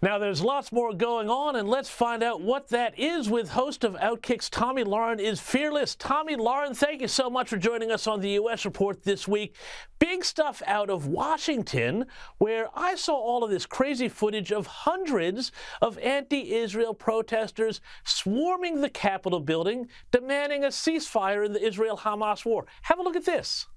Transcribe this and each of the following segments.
Now, there's lots more going on, and let's find out what that is with host of Outkick's Tomi Lahren is fearless. Tomi Lahren, thank you so much for joining us on the U.S. Report this week. Big stuff out of Washington, where I saw all of this crazy footage of hundreds of anti-Israel protesters swarming the Capitol building, demanding a ceasefire in the Israel-Hamas war. Have a look at this.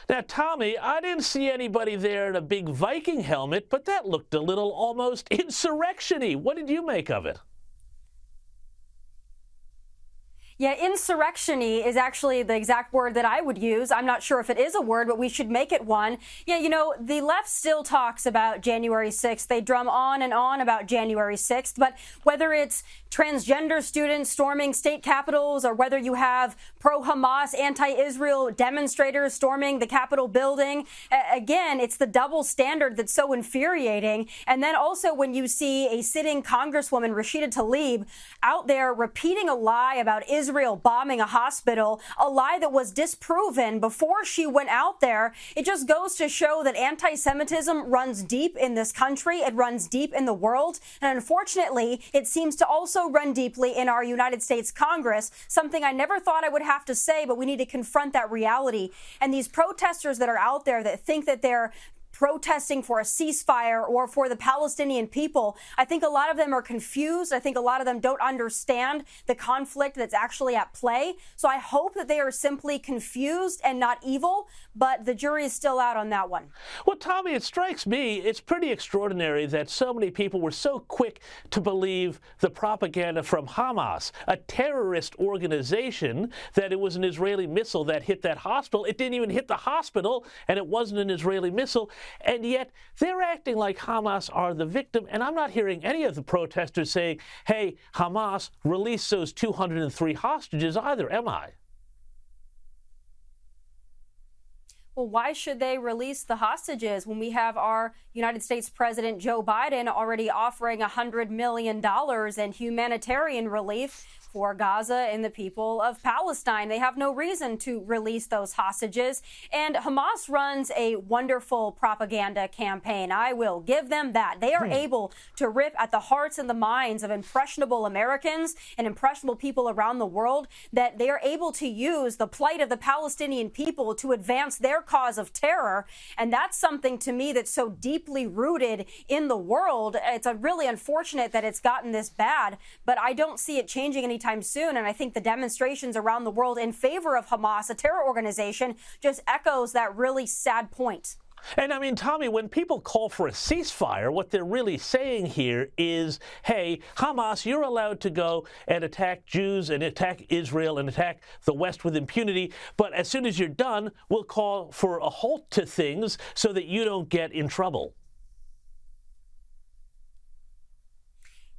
Now, Tomi, I didn't see anybody there in a big Viking helmet, but that looked a little almost insurrection-y. What did you make of it? Yeah, insurrection-y is actually the exact word that I would use. I'm not sure if it is a word, but we should make it one. Yeah, you know, the left still talks about January 6th. They drum on and on about January 6th. But whether it's transgender students storming state capitals or whether you have pro-Hamas, anti-Israel demonstrators storming the Capitol building, again, it's the double standard that's so infuriating. And then also when you see a sitting Congresswoman, Rashida Tlaib, out there repeating a lie about Israel bombing a hospital, a lie that was disproven before she went out there, it just goes to show that anti-Semitism runs deep in this country. It runs deep in the world. And unfortunately, it seems to also run deeply in our United States Congress, something I never thought I would have to say, but we need to confront that reality. And these protesters that are out there that think that they're protesting for a ceasefire or for the Palestinian people, I think a lot of them are confused. I think a lot of them don't understand the conflict that's actually at play. So I hope that they are simply confused and not evil, but the jury is still out on that one. Well, Tomi, it strikes me it's pretty extraordinary that so many people were so quick to believe the propaganda from Hamas, a terrorist organization, that it was an Israeli missile that hit that hospital. It didn't even hit the hospital, and it wasn't an Israeli missile. And yet they're acting like Hamas are the victim. And I'm not hearing any of the protesters saying, hey, Hamas, release those 203 hostages either, am I? Well, why should they release the hostages when we have our United States President Joe Biden already offering $100 million in humanitarian relief for Gaza and the people of Palestine? They have no reason to release those hostages. And Hamas runs a wonderful propaganda campaign. I will give them that. They are able to rip at the hearts and the minds of impressionable Americans and impressionable people around the world, that they are able to use the plight of the Palestinian people to advance their cause of terror. And that's something to me that's so deeply rooted in the world. It's really unfortunate that it's gotten this bad, but I don't see it changing anytime soon. And I think the demonstrations around the world in favor of Hamas, a terror organization, just echoes that really sad point. And I mean, Tomi, when people call for a ceasefire, what they're really saying here is, hey, Hamas, you're allowed to go and attack Jews and attack Israel and attack the West with impunity. But as soon as you're done, we'll call for a halt to things so that you don't get in trouble.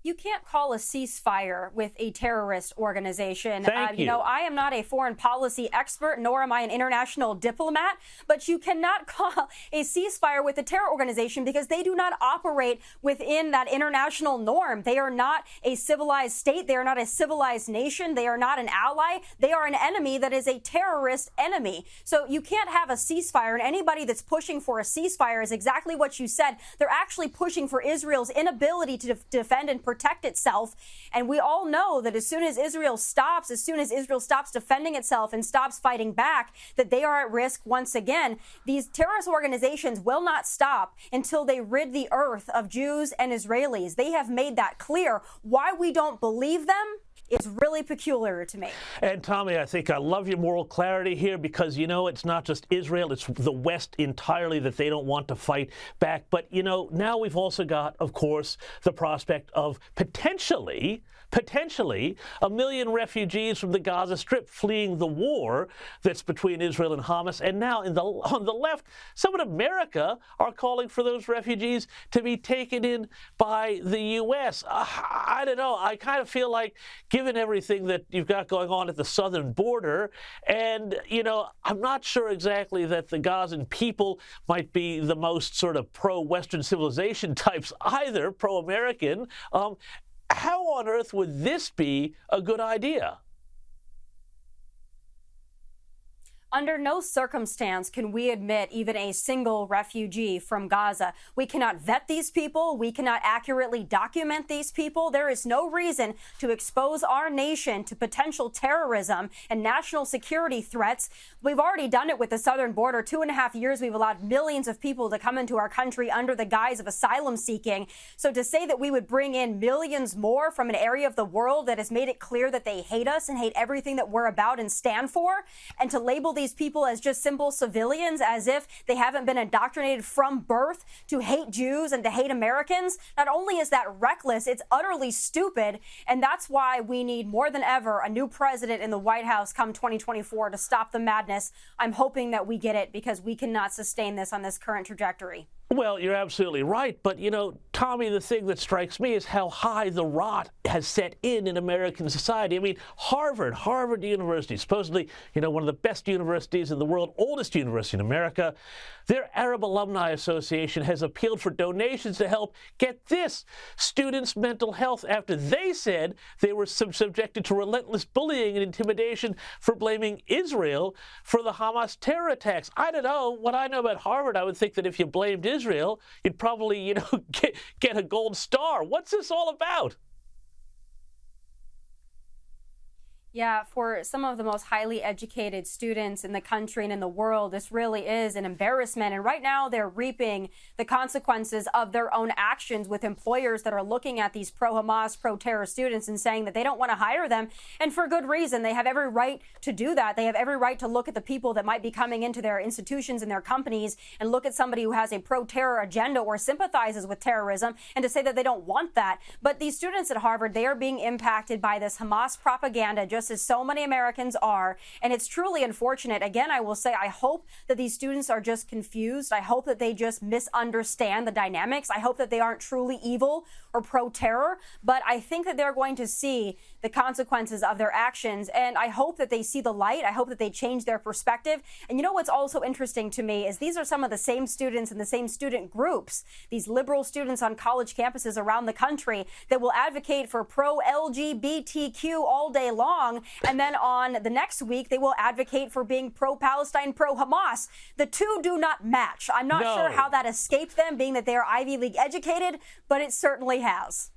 You can't call a ceasefire with a terrorist organization. Thank you. You know, I am not a foreign policy expert, nor am I an international diplomat, but you cannot call a ceasefire with a terror organization because they do not operate within that international norm. They are not a civilized state. They are not a civilized nation. They are not an ally. They are an enemy that is a terrorist enemy. So you can't have a ceasefire, and anybody that's pushing for a ceasefire is exactly what you said. They're actually pushing for Israel's inability to defend and protect itself. And we all know that as soon as Israel stops defending itself and stops fighting back, that they are at risk once again. These terrorist organizations will not stop until they rid the earth of Jews and Israelis. They have made that clear. Why we don't believe them is really peculiar to me. And Tomi, I think I love your moral clarity here because, you know, it's not just Israel, it's the West entirely that they don't want to fight back. But, you know, now we've also got, of course, the prospect of potentially 1 million refugees from the Gaza Strip fleeing the war that's between Israel and Hamas. And now on the left, some in America are calling for those refugees to be taken in by the U.S. I don't know. I kind of feel like, given everything that you've got going on at the southern border, and, you know, I'm not sure exactly that the Gazan people might be the most sort of pro-Western civilization types either, pro-American. How on earth would this be a good idea? Under no circumstance can we admit even a single refugee from Gaza. We cannot vet these people. We cannot accurately document these people. There is no reason to expose our nation to potential terrorism and national security threats. We've already done it with the southern border. 2.5 years, we've allowed millions of people to come into our country under the guise of asylum seeking. So to say that we would bring in millions more from an area of the world that has made it clear that they hate us and hate everything that we're about and stand for, and to label these people as just simple civilians as if they haven't been indoctrinated from birth to hate Jews and to hate Americans. Not only is that reckless, it's utterly stupid. And that's why we need more than ever a new president in the White House come 2024 to stop the madness. I'm hoping that we get it because we cannot sustain this on this current trajectory. Well, you're absolutely right. But, Tomi, the thing that strikes me is how high the rot has set in American society. I mean, Harvard University, supposedly, one of the best universities in the world, oldest university in America. Their Arab Alumni Association has appealed for donations to help, get this, students' mental health after they said they were subjected to relentless bullying and intimidation for blaming Israel for the Hamas terror attacks. I don't know. What I know about Harvard, I would think that if you blamed Israel, you'd probably, get a gold star. What's this all about? Yeah, for some of the most highly educated students in the country and in the world, this really is an embarrassment. And right now they're reaping the consequences of their own actions with employers that are looking at these pro-Hamas, pro-terror students and saying that they don't want to hire them. And for good reason. They have every right to do that. They have every right to look at the people that might be coming into their institutions and their companies and look at somebody who has a pro-terror agenda or sympathizes with terrorism and to say that they don't want that. But these students at Harvard, they are being impacted by this Hamas propaganda, just as so many Americans are. And it's truly unfortunate. Again, I will say, I hope that these students are just confused. I hope that they just misunderstand the dynamics. I hope that they aren't truly evil or pro-terror. But I think that they're going to see the consequences of their actions. And I hope that they see the light. I hope that they change their perspective. And what's also interesting to me is these are some of the same students and the same student groups, these liberal students on college campuses around the country that will advocate for pro-LGBTQ all day long. And then on the next week, they will advocate for being pro-Palestine, pro-Hamas. The two do not match. I'm not sure how that escaped them, being that they are Ivy League educated, but it certainly has.